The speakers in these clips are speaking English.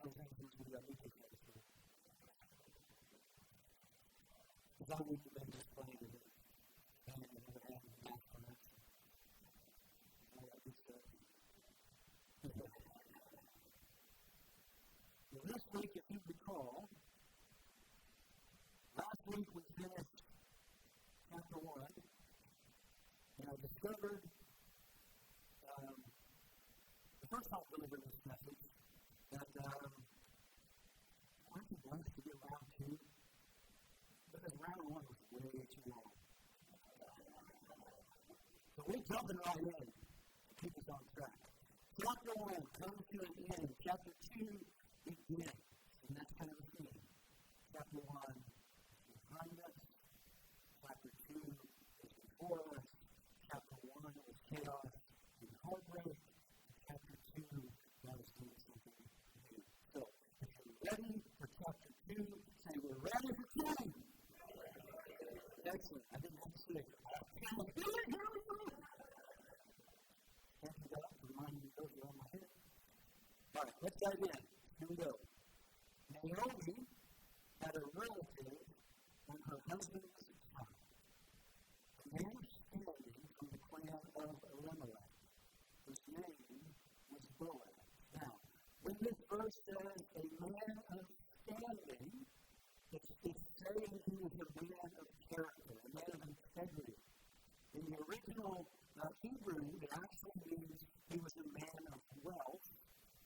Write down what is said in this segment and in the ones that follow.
those answers we got to take place for. Because I would have been disappointed in it. And I never had any math on it. All that good stuff. Well, this week, if you recall, last week we finished chapter 1, and I discovered the first time delivering this message that aren't you blessed to be around 2? Because round 1 was way too long. So we're jumping right in to keep us on track. Chapter 1 comes to an end. Chapter 2 begins. And that's kind of the theme. Chapter 1 is behind us. Chapter 2 is before us. Chapter 1 is chaos and heartbreak. Chapter 2, God is doing something new. So, if you're ready for chapter 2, say, we're ready for 2. Excellent. I didn't have to say it. Thank you, God, for reminding me those are on my head. All right, let's dive in. Here we go. Naomi had a relative on her husband's side, a man standing from the clan of Elimelech, whose name was Boaz. Now, when this verse says a man of standing, it's saying he was a man of character, a man of integrity. In the original Hebrew, it actually means he was a man of wealth,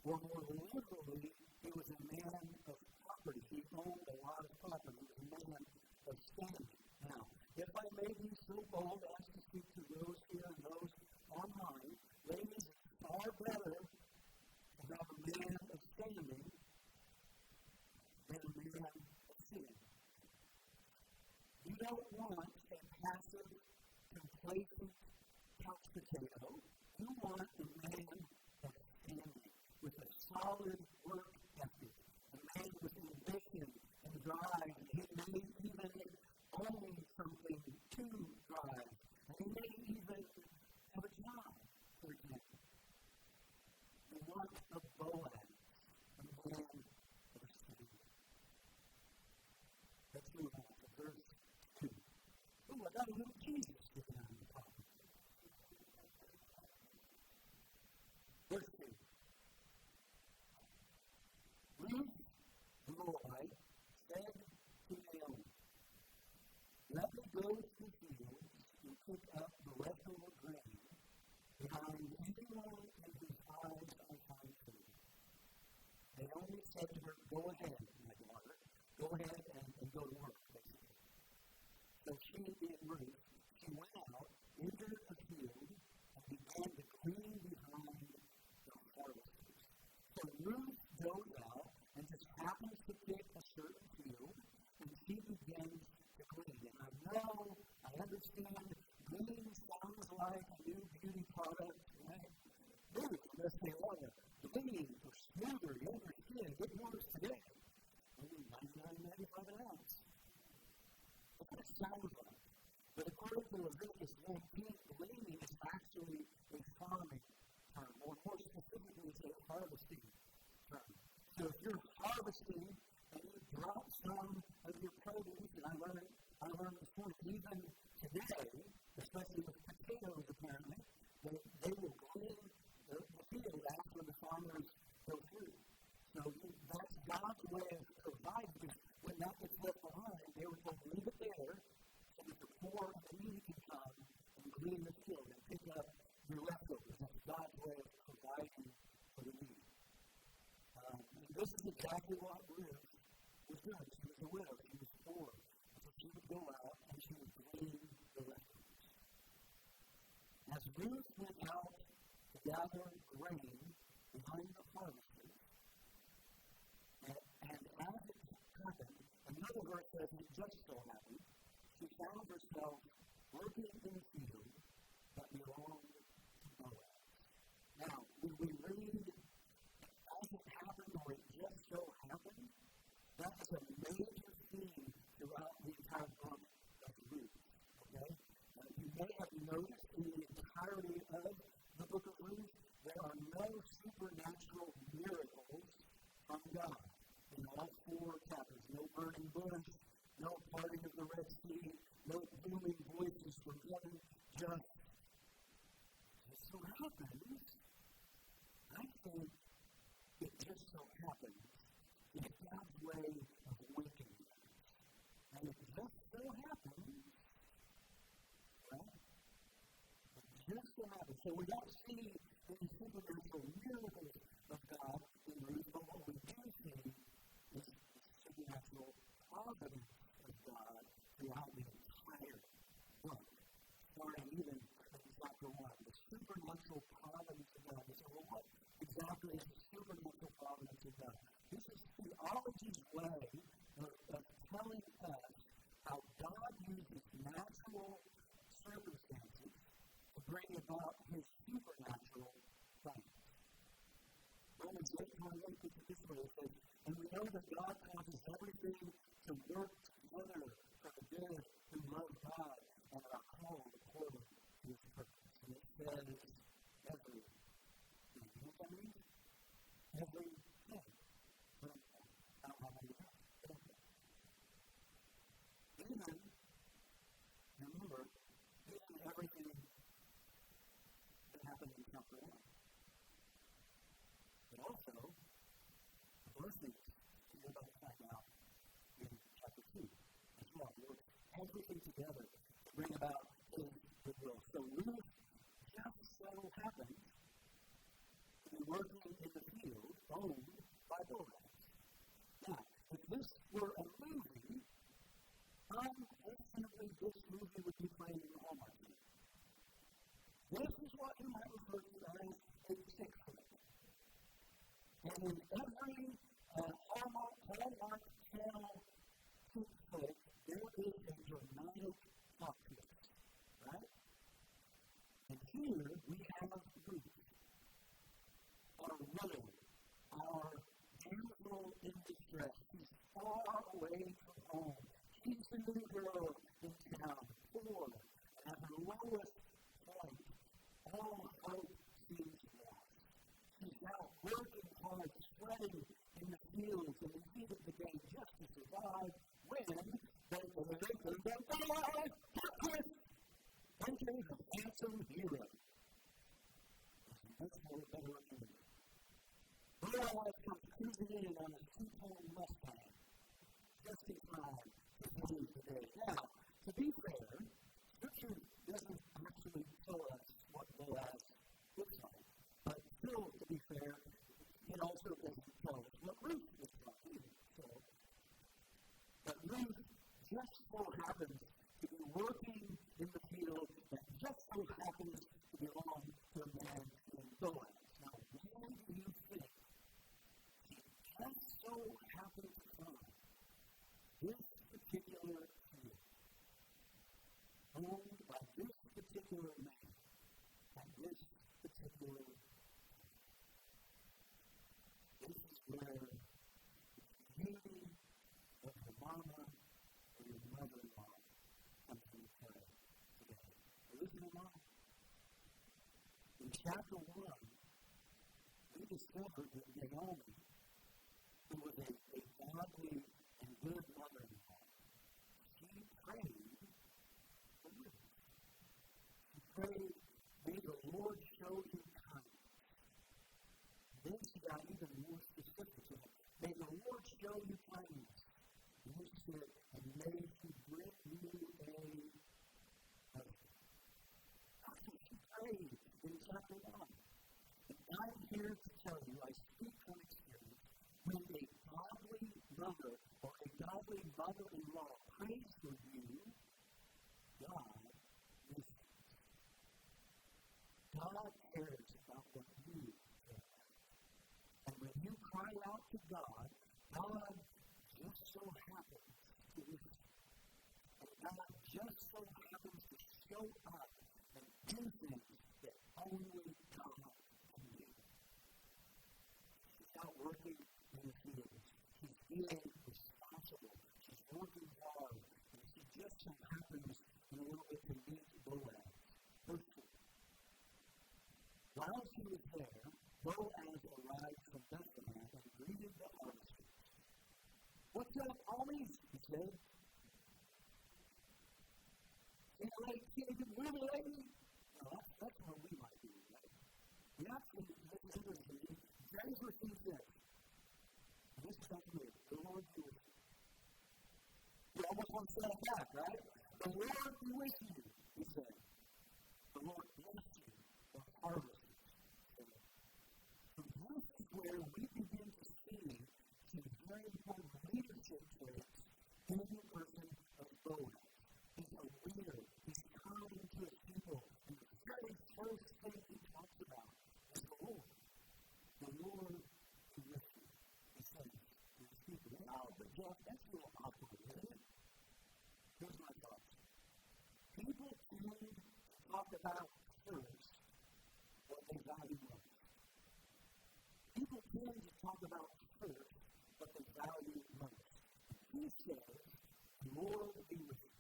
or more literally, he was a man of property. He owned a lot of property. He was a man of standing. Now, if I may be so bold as to speak to those here and those online, ladies, it's far better to have a man of standing than a man of sin. You don't want a passive, complacent couch potato. You want a man of standing with a solid work ethic, a man with ambition and drive, and he may even own something to drive, and he may even have a job, for example. You want a Boaz, a man of standing. Let's move on to verse 2. Ooh, I got a little Jesus sticking out of the top. Verse 2. Ruth, the Moabite, said to Naomi, let me go to the fields and pick up the leftover grain behind anyone in whose eyes I find food. Naomi said to her, go ahead, my daughter. Go ahead and go to work, basically. So she, being Ruth, she went out, entered a field, and began to glean behind the harvesters. So Ruth goes out and just happens to pick a certain field, and she begins to glean. And I understand, gleaning sounds like a new beauty product, right? Really, unless they want to glean for smoother, younger skin, good words today. Maybe $99.95 an ounce. That's what it sounds like. But according to Leviticus 19, gleaning is actually a farming term, or more specifically, it's a harvesting term. So if you're harvesting and you drop some of your produce, and I learned this morning, even today, especially with potatoes apparently, they will glean the field after the farmers go through. So that's God's way of providing. When that gets left behind, they were told to leave it there so that the poor and the needy can come and glean the field and pick up your leftovers. That's God's way of providing for the needy. This is exactly what Ruth was doing. She was a widow. She was poor. So she would go out and she would glean the leftovers. As Ruth went out to gather grain behind the harvesters, and as it happened, another verse says it just so happened, she found herself working in the field that belonged to Boaz. Now, when we read as it happened or it just so happened, that is a major theme throughout the entire book of Ruth. Okay? You may have noticed in the entirety of the book of Ruth, there are no supernatural miracles from God. bush, no parting of the Red Sea, no booming voices from heaven, just so happens, I think it just so happens that God's way of waking us. And it just so happens, right? It just so happens. So we don't see any supernatural miracles of God in Ruth, but what we do see is the supernatural providence of God throughout the entire book. Starting even in chapter 1, the supernatural providence of God. You say, well, what exactly is the supernatural providence of God? This is theology's way of telling us how God uses natural circumstances to bring about his supernatural plans. Romans 8:28 puts it this way, it says, and we know that God causes everything to work together for the good who love God and are called according to his purpose. And it says everything. You know what that means? Everything. I don't have any else. Even, remember, even everything that happened in chapter 1. But also, the blessings that you're about to find out in chapter 2 as well. Work everything together to bring about his goodwill. So Ruth just so happens to be working in the field owned by Boaz. Now, if this were a movie, unfortunately, this movie would be playing in the Hallmark Channel. This is what you might refer to as a sitcom. And in every Hallmark Channel sitcom, there is a dramatic plot twist, right? And here we have Ruth, our widow, our damsel in distress. She's far away from home. She's the new girl in town, poor, and at her lowest point, all hope seems lost. She's out working hard, sweating in the fields and the heat of the day just to survive, when enters a handsome hero. That's more better remember. Boaz comes cruising in on a two-tone Mustang, just in time to leave the day. Now, to be fair, Scripture doesn't actually tell us what Boaz looks like. But still, to be fair, it also doesn't tell us what Ruth looks like either. But Ruth just so happens to be working in the field and just so happens to belong to a man named Boaz. Now, where do you think he just so happens to find this particular field owned by this particular man and this particular man? This is where the beauty of your mama or your mother-in-law comes into play today. Listen to mom. In chapter 1, we discovered that Naomi, who was a godly and good mother-in-law, she prayed for Ruth. She prayed, may the Lord show you kindness. Then she got even more specific to it. May the Lord show you kindness. And he said, and may he bring you a husband. That's what she prayed in chapter 1. And I'm here to tell you, I speak from experience, when a godly mother or a godly mother-in-law prays for you, God listens. God cares about what you care about. And when you cry out to God, God just so happens to listen. And God just so happens to show up and do things that only God can do. She's out working in the fields. She's being responsible. She's working hard. And she just so happens in a little bit to meet Boaz. Verse 2. While she was there, Boaz arrived from Bethlehem and greeted the harvesters. What's up, homies? He Okay? And like, is it really like me? No, that's what we might do, right? We actually, this is interesting. James receives this. This is something new. The Lord be with you. You almost want to set it back, right? The Lord be with you, he said. The Lord bless you. The harvest. So this is where we begin to see some very important leadership traits in the person of Boaz. He's a leader. He's kind to his people. And the very first thing he talks about is the Lord. The Lord be with you. He says to his people, wow, but Jeff, that's a little awkward, isn't it? Here's my thoughts. People tend to talk about first what they value most. People tend to talk about first what they value most. He says, the Lord be with you.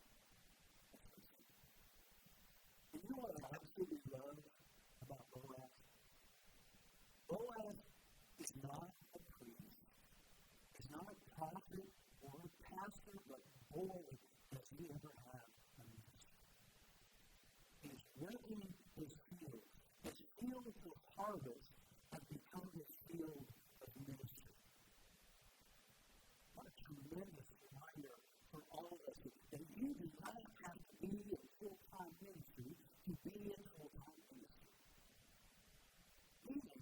And you know what I absolutely love about Boaz? Boaz is not a priest. He's not a prophet or a pastor, but boy, does he ever have a ministry. He's working his field. His field for harvest has become his field of ministry. What a tremendous reminder for all of us that you do not have to be in full-time ministry to be in full-time ministry. Meaning,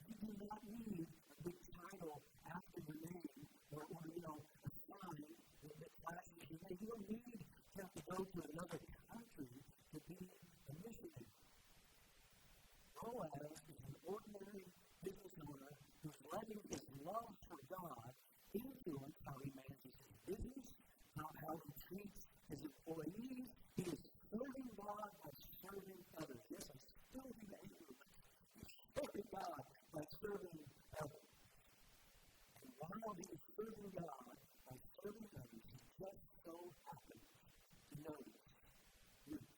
you do not need a big title after your name or a sign that flashes your name. You don't need to have to go to another country to be a missionary. Boaz is an ordinary business owner who's letting his love for God influence how he manages his business, how he treats his employees. He is serving God by serving others. Yes, I'm still being angry. He's serving God by serving others. And while he is serving God by serving others, he just so happens to notice Ruth.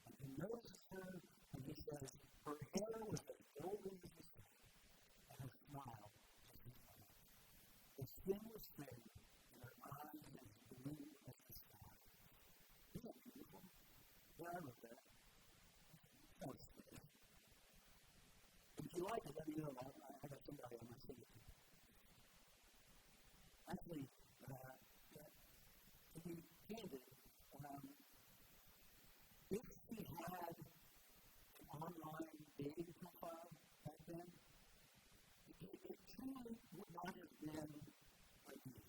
And he notices her, and he says, her hair was as golden as the sun, and her smile as the sun. Her skin was fair, and her eyes as blue as the sky. Isn't that beautiful? Yeah, I wrote that. That was fair. If you like it, let me know. I got somebody on my signature. Actually, to be candid, if he had an online dating profile back then, it truly would not have been like me.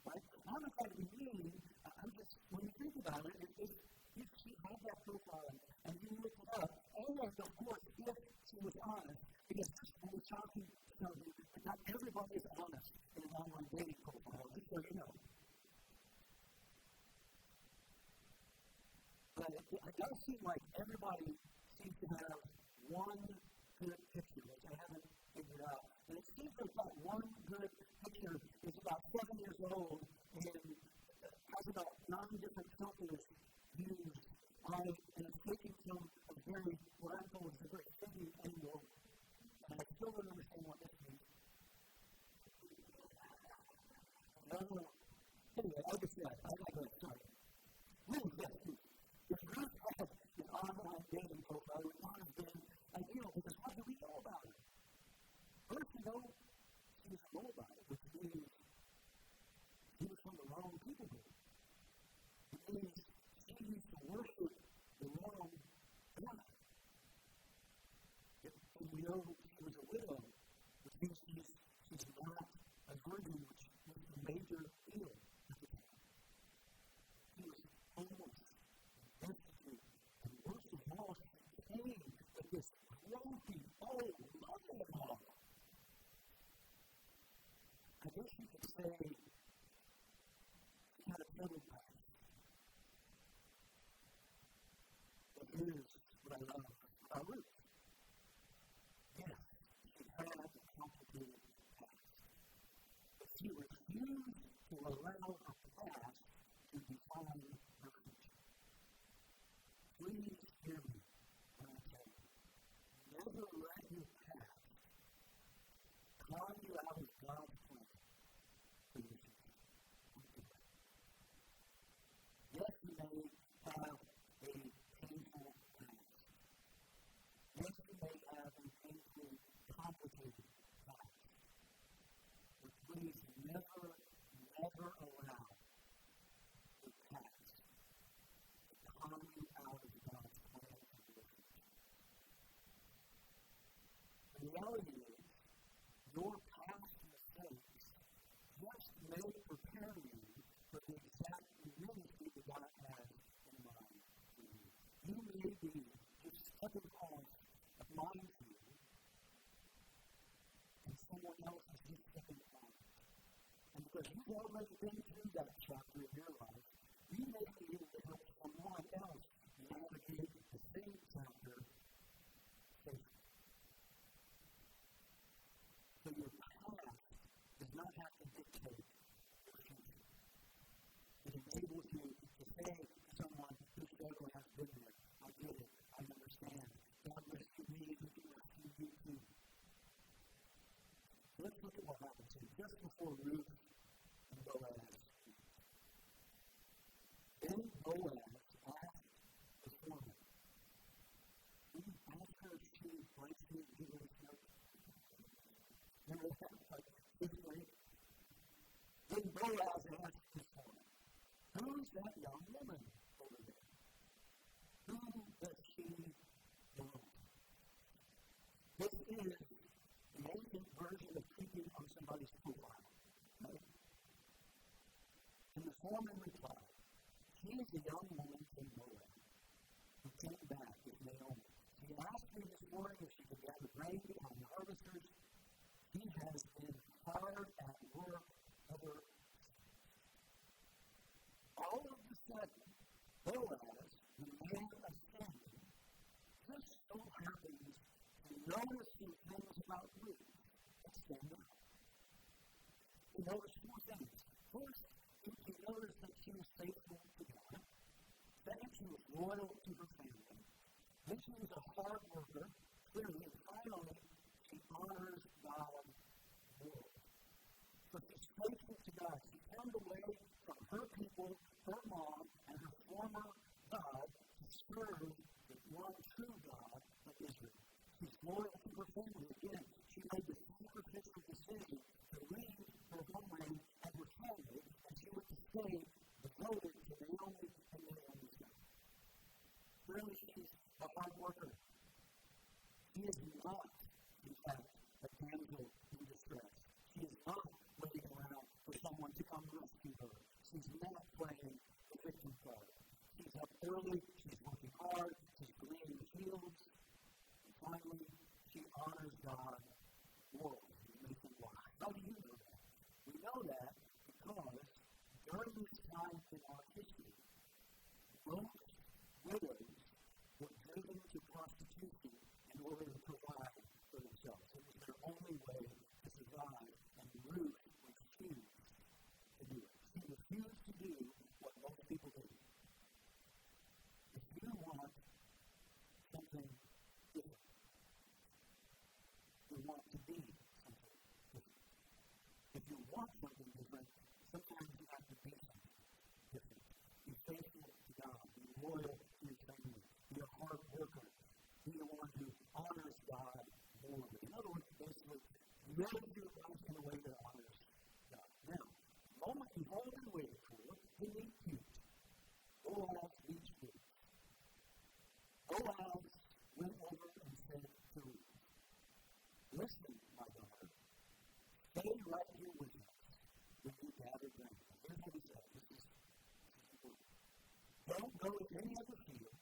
Right? I'm not trying to be mean. I'm just, when you think about it, if she had that profile and you looked it up, and of course, if she was honest, because this will shock you to know that not everybody is honest in an online dating profile, just so you know. But it does seem like everybody seems to have one good picture, which I haven't figured out. And it seems like that one good picture is about 7 years old and has about 9 different filters used on it, and it's taken from a very, what I'm told is a very heavy angle, and I still don't understand what this means. Anyway, I'll just say that. I got to go. Sorry. Ruth, yes, Ruth. If Ruth had an online dating profile, it would not have been ideal, because what do we know about her? First, we know she was a Moabite, which means he was from the wrong people group. It means she used to worship the wrong God. And we know she was a widow, which means she's not a virgin, which was a major deal at the time. She was homeless, destitute, and worst of all, she came with this grumpy old mother-in-law. I guess you could say she had a troubled past. But here's what I love about Ruth. Yes, she had a complicated past. But she refused to allow her past to define her future. Please hear me when I tell you. Never let your past con you out of God's plan for your future. someone else is just sticking on. And because you've already been through that chapter in your life, you may be able to help someone else navigate the same chapter safely. So your past does not have to dictate your future. It enables you to say to someone who's struggling, I've been there, I get it, I understand. God rescued me, He can rescue you too. Let's look at what happens here. Just before Ruth and Boaz. Then Boaz asked the foreman, "Will you ask her if she likes me to give her a smoke?" Remember that? Like, physically. Then Boaz asked his foreman, "Who's that young woman over there? Who does she belong to?" This is the ancient version of creeping on somebody's profile. Right? And the foreman replied, "She is a young woman from Moab who came back with Naomi. She asked me this morning if she could gather grain behind the harvesters. He has been hard at work ever since." All of a sudden, Boaz, the man of standing, just so happens to notice some things about Ruth that stand out. He noticed four things. First, he noticed that she was faithful to God. Second, she was loyal to her family. Then she was a hard worker. Clearly, and finally, she honors God more. So she's faithful to God. She turned away from her people, her mom, and her former God to serve the one true God of Israel. She's loyal to her family. Again, she made the sacrificial decision to leave her homeland and her family, and she was to stay devoted to Naomi and Naomi's God. Really, she's a hard worker. She is not, in fact, a damsel in distress. She is not waiting around for someone to come rescue her. She's not playing the victim card. She's up early, she's working hard, she's gleaning fields, and finally, she honors God morally. You may think, why? How do you know that? We know that because during this time in our history, most widows were driven to prostitution in order to provide for themselves. It was their only way to survive, and Ruth refused to do it. She refused to do what most people do. If you want something different, you want to be something different. If you want something different, sometimes you have to be something different. Be faithful to God. Be loyal to your family. Be a hard worker. Be the one who honors God morally. In other words, basically, live your life in a way that honors God. Now, the moment you've all been waiting for, you meet Ruth. Boaz meets Ruth. Boaz went over and said to Ruth, "Listen, my daughter, stay right here with us when you gather grain." Here's what he said. This is important. "Don't go to any other field.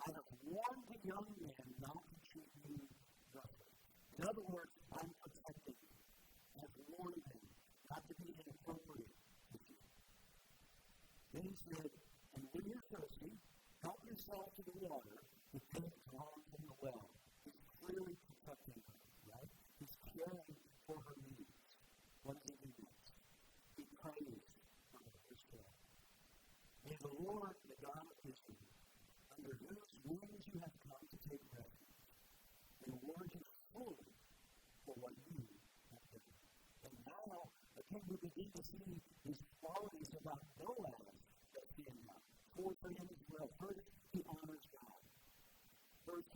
I have warned the young men not to treat you roughly." In other words, I'm protecting you. I've warned them not to be inappropriate with you. Then he said, "And when you're thirsty, help yourself to the water that is drawn from the well." He's clearly protecting her, right? He's caring for her needs. What does he do next? He prays for her, verse 12. "May the Lord, the God of Israel, under whose wings you have come to take refuge, reward you fully for what you have done." And now, again, we begin to see these qualities about Boaz that stand out. Four things as well. First, he honors God. First,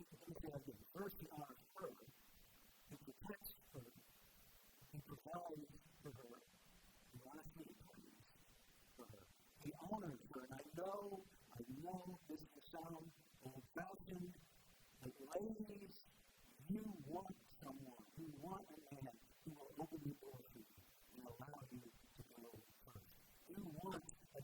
he honors her. He protects her. He provides for her. And lastly, he prays for her. He honors her. And I know this will sound old-fashioned, but ladies, you want someone, you want a man who will open the door for you and allow you to go first. You want a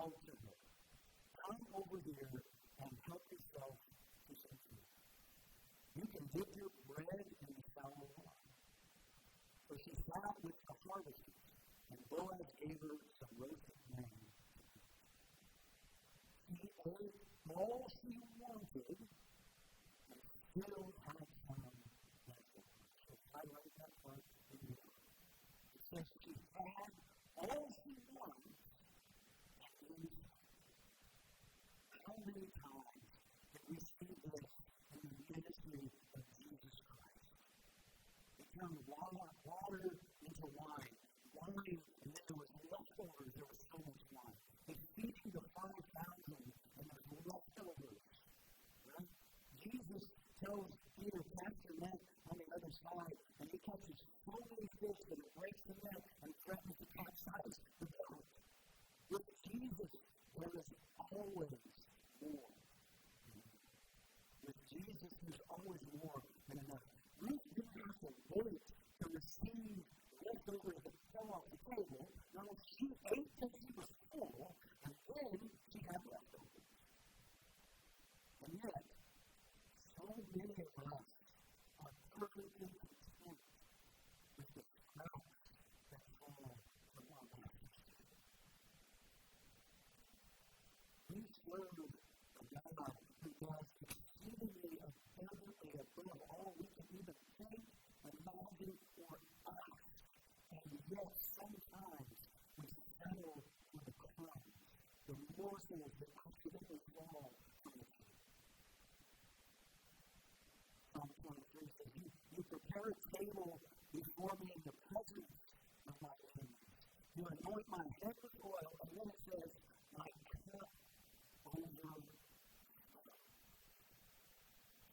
out to her, "Come over here and help yourself to some food. You can dip your bread in the sour wine." So she sat with the harvesters, and Boaz gave her some roasted lamb. She ate all she wanted and still had some leftovers. So highlight that part in the book. It says she had all she wanted and then how many times did we see this in the ministry of Jesus Christ? He turned water into wine, and then there was leftovers, there was so much wine. He's feeding the 5,000, and there's leftovers. Right? Jesus tells Peter, "Cast your net on the other side," and he catches so many fish that it breaks the net and threatens to capsize the boat. With Jesus, there is always more. With Jesus, there's always more than enough. Ruth didn't have to wait to receive leftovers that fell off the table. No, she ate till she was full, and then she had leftovers. And yet, so many of us are perfectly content with the scraps that fall from our lives. We serve a God who does exceedingly abundantly above all we can even think, imagine, or ask. And yet, sometimes we settle for the crumbs, the morsels that accidentally fall from the table. Psalm 23 says, You prepare a table before me in the presence of my enemies. You anoint my head with oil, and then it says, my cup overflows.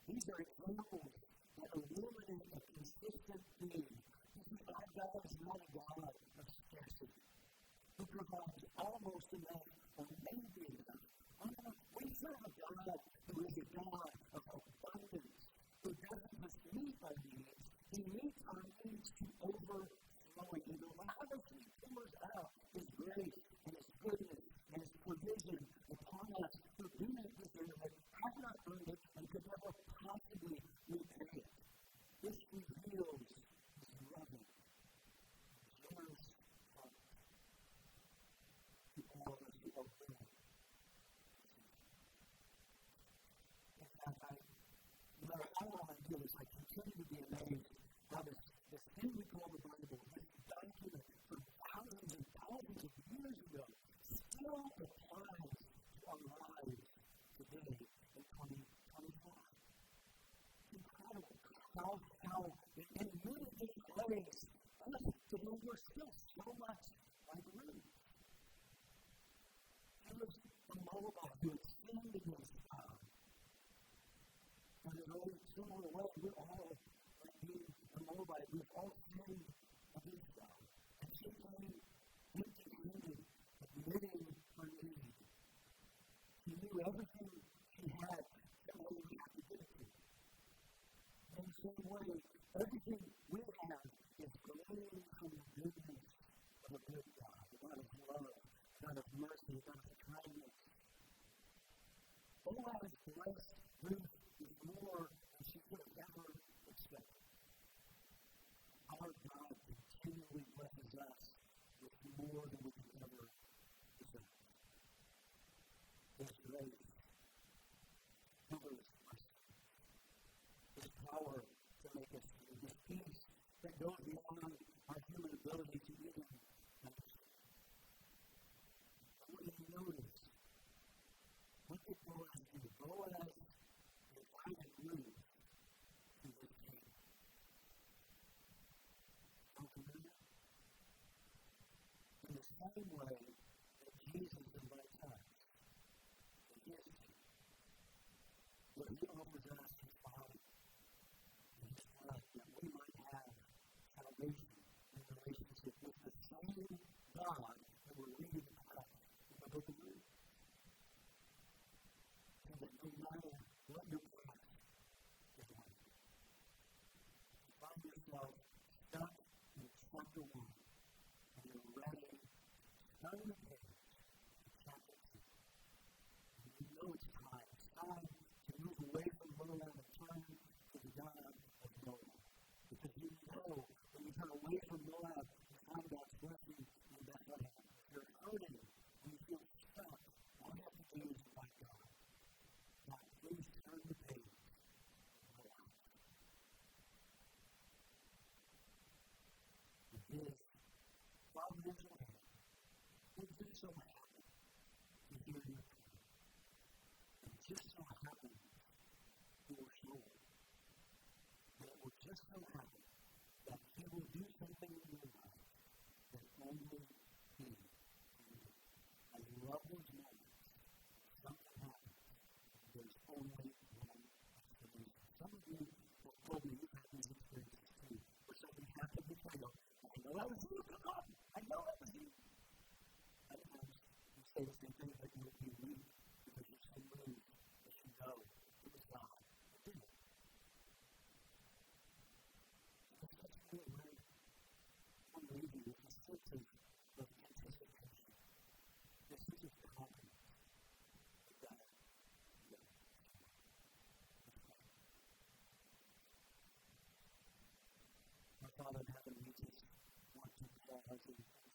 These are examples that illuminate a consistent theme. You see, our God is not a God of scarcity, who provides almost enough or maybe enough. We serve a God who is a God of abundance, who doesn't just meet our needs, He meets our needs to overflowing. He lavishly pours out His grace and His goodness and His provision upon us who do not deserve it, have not earned it, and could never possibly repay it. This reveals His loving, generous heart to all of us who obey. No matter how long I do this, I continue to be amazed how this thing we call the Bible, this document from thousands and thousands of years ago, still applies to our lives today in 2025. It's incredible how in many different ways, today we're still so much like Ruth. He was a Moabite who had sinned against God. And in a similar way, we're all like being a Moabite. We've all sinned against God. And she came empty-handed, admitting her need. She knew everything she had that only we have to give it to. In the same way, everything we have is gleaning from the goodness of a good God, a God of love, a God of mercy, a God of kindness. Boaz blessed Ruth with more than she could have ever expected. Our God continually blesses us with more than we can ever deserve. His grace, His mercy, His power to make us free, His peace that goes beyond our human ability to even understand. I want you to notice, what did Boaz do? Boaz invited Ruth to his table. Don't remember? In the same way that Jesus invites us to his table, where He offers us His body and His blood, that we might have salvation in relationship with the same God that we're reading about in the book of Ruth. So that no matter what your past is like, you find yourself stuck in chapter 1, and you're ready to turn the page to chapter 2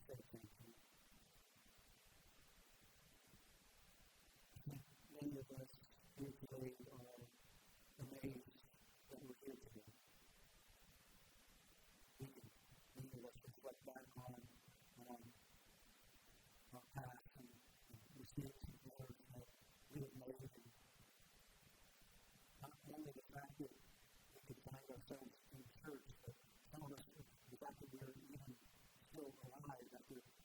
say thank you. Many of us here today are amazed that we're here today. Many of us reflect back on our past and mistakes and errors that we have made. And not only the fact that we could find ourselves in church, but some of us, the fact that we're even still alive after